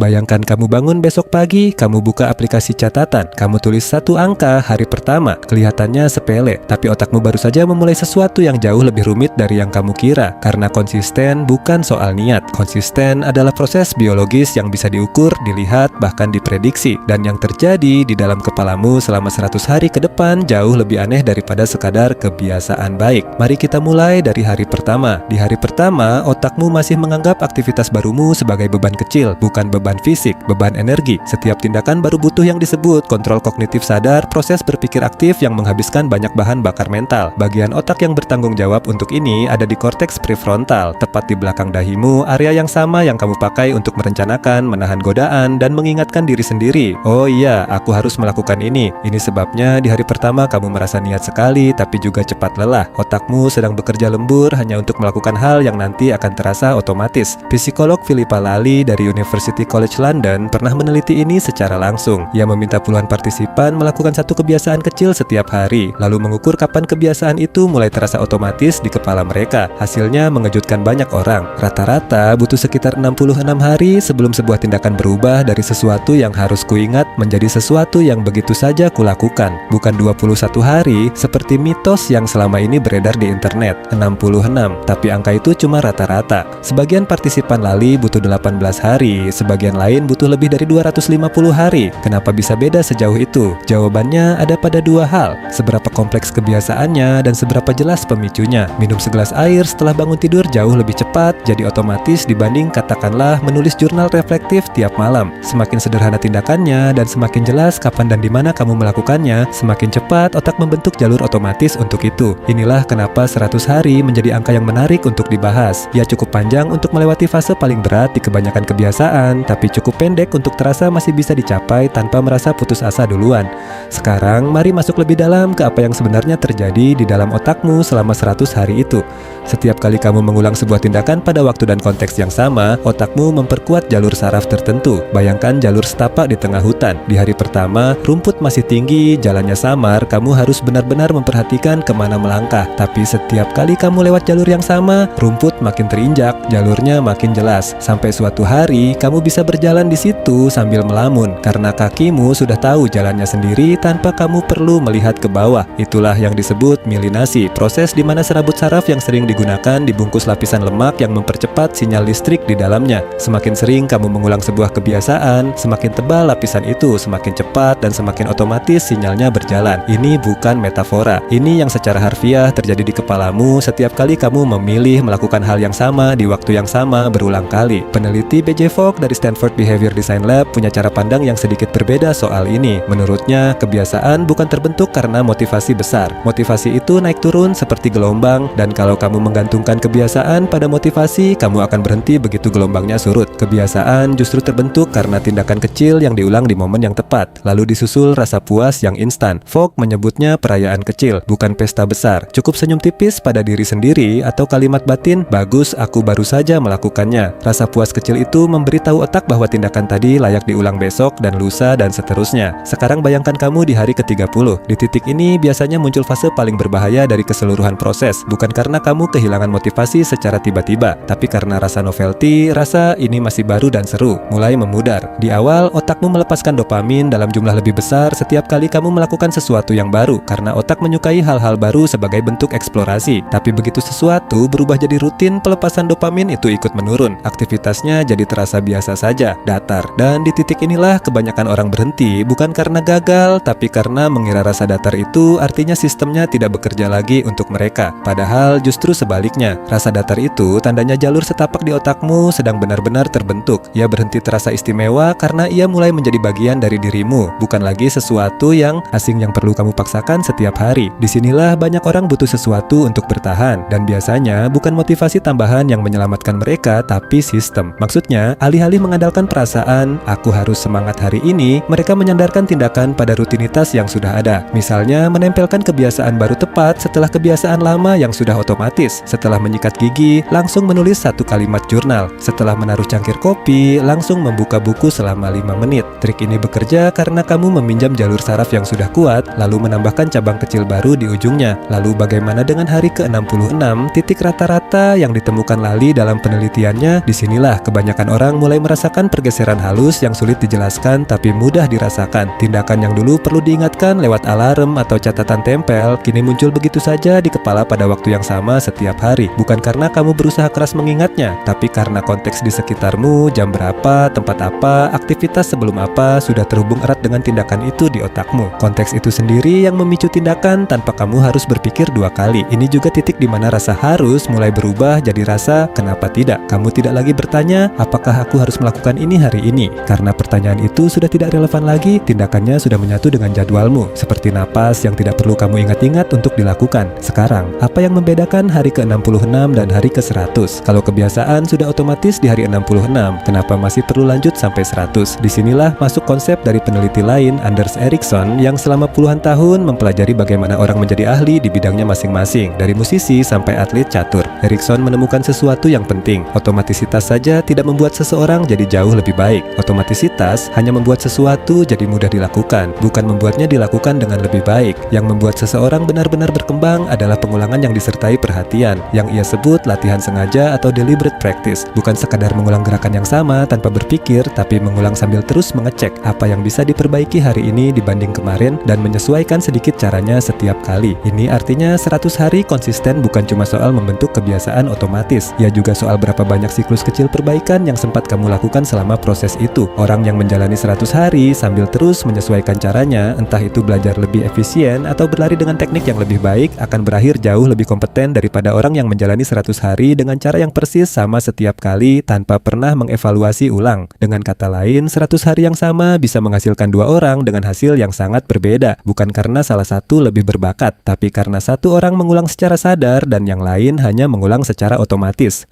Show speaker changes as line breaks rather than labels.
Bayangkan kamu bangun besok pagi, kamu buka aplikasi catatan, kamu tulis satu angka hari pertama. Kelihatannya sepele, tapi otakmu baru saja memulai sesuatu yang jauh lebih rumit dari yang kamu kira. Karena konsisten bukan soal niat. Konsisten adalah proses biologis yang bisa diukur, dilihat, bahkan diprediksi. Dan yang terjadi di dalam kepalamu selama 100 hari ke depan jauh lebih aneh daripada sekadar kebiasaan baik. Mari kita mulai dari hari pertama. Di hari pertama, otakmu masih menganggap aktivitas barumu sebagai beban kecil, bukan beban fisik, beban energi. Setiap tindakan baru butuh yang disebut kontrol kognitif sadar, proses berpikir aktif yang menghabiskan banyak bahan bakar mental. Bagian otak yang bertanggung jawab untuk ini ada di korteks prefrontal, tepat di belakang dahimu, area yang sama yang kamu pakai untuk merencanakan, menahan godaan, dan mengingatkan diri sendiri. Oh iya, aku harus melakukan ini. Ini sebabnya di hari pertama kamu merasa niat sekali, tapi juga cepat lelah. Otakmu sedang bekerja lembur hanya untuk melakukan hal yang nanti akan terasa otomatis. Psikolog Philippa Lally dari University College London pernah meneliti ini secara langsung. Ia meminta puluhan partisipan melakukan satu kebiasaan kecil setiap hari, lalu mengukur kapan kebiasaan itu mulai terasa otomatis di kepala mereka. Hasilnya mengejutkan banyak orang. Rata-rata butuh sekitar 66 hari sebelum sebuah tindakan berubah dari sesuatu yang harus kuingat menjadi sesuatu yang begitu saja kulakukan. Bukan 21 hari seperti mitos yang selama ini beredar di internet, 66, tapi angka itu cuma rata-rata. Sebagian partisipan Lally butuh 18 hari, sebagian lain butuh lebih dari 250 hari. Kenapa bisa beda sejauh itu? Jawabannya ada pada dua hal, seberapa kompleks kebiasaannya dan seberapa jelas pemicunya. Minum segelas air setelah bangun tidur jauh lebih cepat, jadi otomatis dibanding katakanlah menulis jurnal reflektif tiap malam. Semakin sederhana tindakannya dan semakin jelas kapan dan di mana kamu melakukannya, semakin cepat otak membentuk jalur otomatis untuk itu. Inilah kenapa 100 hari menjadi angka yang menarik untuk dibahas. Ya cukup panjang untuk melewati fase paling berat di kebanyakan kebiasaan, tapi cukup pendek untuk terasa masih bisa dicapai tanpa merasa putus asa duluan. Sekarang mari masuk lebih dalam ke apa yang sebenarnya terjadi di dalam otakmu selama 100 hari itu. Setiap kali kamu mengulang sebuah tindakan pada waktu dan konteks yang sama, otakmu memperkuat jalur saraf tertentu. Bayangkan jalur setapak di tengah hutan. Di hari pertama, rumput masih tinggi, jalannya samar, kamu harus benar-benar memperhatikan kemana melangkah. Tapi setiap kali kamu lewat jalur yang sama, rumput makin terinjak, jalurnya makin jelas. Sampai suatu hari, kamu bisa berjalan di situ sambil melamun, karena kakimu sudah tahu jalannya sendiri tanpa kamu perlu melihat ke bawah. Itulah yang disebut myelinasi, proses di mana serabut saraf yang sering digunakan dibungkus lapisan lemak yang mempercepat sinyal listrik di dalamnya. Semakin sering kamu mengulang sebuah kebiasaan, semakin tebal lapisan itu, semakin cepat dan semakin otomatis sinyalnya berjalan. Ini bukan metafora. Ini yang secara harfiah terjadi di kepalamu setiap kali kamu memilih melakukan hal yang sama di waktu yang sama berulang kali. Peneliti B.J. Fogg dari Stanford Behavior Design Lab punya cara pandang yang sedikit berbeda soal ini. Menurutnya, kebiasaan bukan terbentuk karena motivasi besar. Motivasi itu naik turun seperti gelombang, dan kalau kamu menggantungkan kebiasaan pada motivasi, kamu akan berhenti begitu gelombangnya surut. Kebiasaan justru terbentuk karena tindakan kecil yang diulang di momen yang tepat, lalu disusul rasa puas yang instan. Fogg menyebutnya perayaan kecil, bukan pesta besar. Cukup senyum tipis pada diri sendiri atau kalimat batin, bagus, aku baru saja melakukannya. Rasa puas kecil itu memberitahu otak bahwa tindakan tadi layak diulang besok dan lusa dan seterusnya. Sekarang bayangkan kamu di hari ke-30. Di titik ini biasanya muncul fase paling berbahaya dari keseluruhan proses, bukan karena kamu kehilangan motivasi secara tiba-tiba, tapi karena rasa novelty, rasa ini masih baru dan seru, mulai memudar. Di awal, otakmu melepaskan dopamin dalam jumlah lebih besar setiap kali kamu melakukan sesuatu yang baru, karena otak menyukai hal-hal baru sebagai bentuk eksplorasi. Tapi begitu sesuatu berubah jadi rutin, pelepasan dopamin itu ikut menurun. Aktivitasnya jadi terasa biasa saja, datar. Dan di titik inilah kebanyakan orang berhenti, bukan karena gagal, tapi karena mengira rasa datar itu artinya sistemnya tidak bekerja lagi untuk mereka. Padahal justru sebaliknya, rasa datar itu tandanya jalur setapak di otakmu sedang benar-benar terbentuk. Ia berhenti terasa istimewa karena ia mulai menjadi bagian dari dirimu, bukan lagi sesuatu yang asing yang perlu kamu paksakan setiap hari. Disinilah banyak orang butuh sesuatu untuk bertahan, dan biasanya bukan motivasi tambahan yang menyelamatkan mereka, tapi sistem. Maksudnya, alih-alih mengandalkan perasaan, aku harus semangat hari ini, mereka menyandarkan tindakan pada rutinitas yang sudah ada. Misalnya, menempelkan kebiasaan baru tepat setelah kebiasaan lama yang sudah otomatis. Setelah menyikat gigi, langsung menulis satu kalimat jurnal. Setelah menaruh cangkir kopi, langsung membuka buku selama 5 menit. Trik ini bekerja karena kamu meminjam jalur saraf yang sudah kuat, lalu menambahkan cabang kecil baru di ujungnya. Lalu bagaimana dengan hari ke-66, titik rata-rata yang ditemukan Lally dalam penelitiannya? Disinilah kebanyakan orang mulai merasa merasakan pergeseran halus yang sulit dijelaskan tapi mudah dirasakan. Tindakan yang dulu perlu diingatkan lewat alarm atau catatan tempel, kini muncul begitu saja di kepala pada waktu yang sama setiap hari. Bukan karena kamu berusaha keras mengingatnya, tapi karena konteks di sekitarmu, jam berapa, tempat apa, aktivitas sebelum apa, sudah terhubung erat dengan tindakan itu di otakmu. Konteks itu sendiri yang memicu tindakan tanpa kamu harus berpikir dua kali. Ini juga titik di mana rasa harus mulai berubah jadi rasa kenapa tidak. Kamu tidak lagi bertanya, apakah aku harus melakukan ini hari ini? Karena pertanyaan itu sudah tidak relevan lagi, tindakannya sudah menyatu dengan jadwalmu. Seperti napas yang tidak perlu kamu ingat-ingat untuk dilakukan. Sekarang, apa yang membedakan hari ke-66 dan hari ke-100? Kalau kebiasaan sudah otomatis di hari 66, kenapa masih perlu lanjut sampai 100? Disinilah masuk konsep dari peneliti lain, Anders Ericsson, yang selama puluhan tahun mempelajari bagaimana orang menjadi ahli di bidangnya masing-masing, dari musisi sampai atlet catur. Ericsson menemukan sesuatu yang penting. Otomatisitas saja tidak membuat seseorang jadi jauh lebih baik. Otomatisitas hanya membuat sesuatu jadi mudah dilakukan, bukan membuatnya dilakukan dengan lebih baik. Yang membuat seseorang benar-benar berkembang adalah pengulangan yang disertai perhatian, yang ia sebut latihan sengaja atau deliberate practice. Bukan sekadar mengulang gerakan yang sama tanpa berpikir, tapi mengulang sambil terus mengecek apa yang bisa diperbaiki hari ini dibanding kemarin dan menyesuaikan sedikit caranya setiap kali. Ini artinya 100 hari konsisten bukan cuma soal membentuk kebiasaan otomatis, ya juga soal berapa banyak siklus kecil perbaikan yang sempat kamu lakukan selama proses itu. Orang yang menjalani 100 hari sambil terus menyesuaikan caranya, entah itu belajar lebih efisien atau berlari dengan teknik yang lebih baik, akan berakhir jauh lebih kompeten daripada orang yang menjalani 100 hari dengan cara yang persis sama setiap kali tanpa pernah mengevaluasi ulang. Dengan kata lain, 100 hari yang sama bisa menghasilkan dua orang dengan hasil yang sangat berbeda, bukan karena salah satu lebih berbakat, tapi karena satu orang mengulang secara sadar dan yang lain hanya mengulang secara otomatis.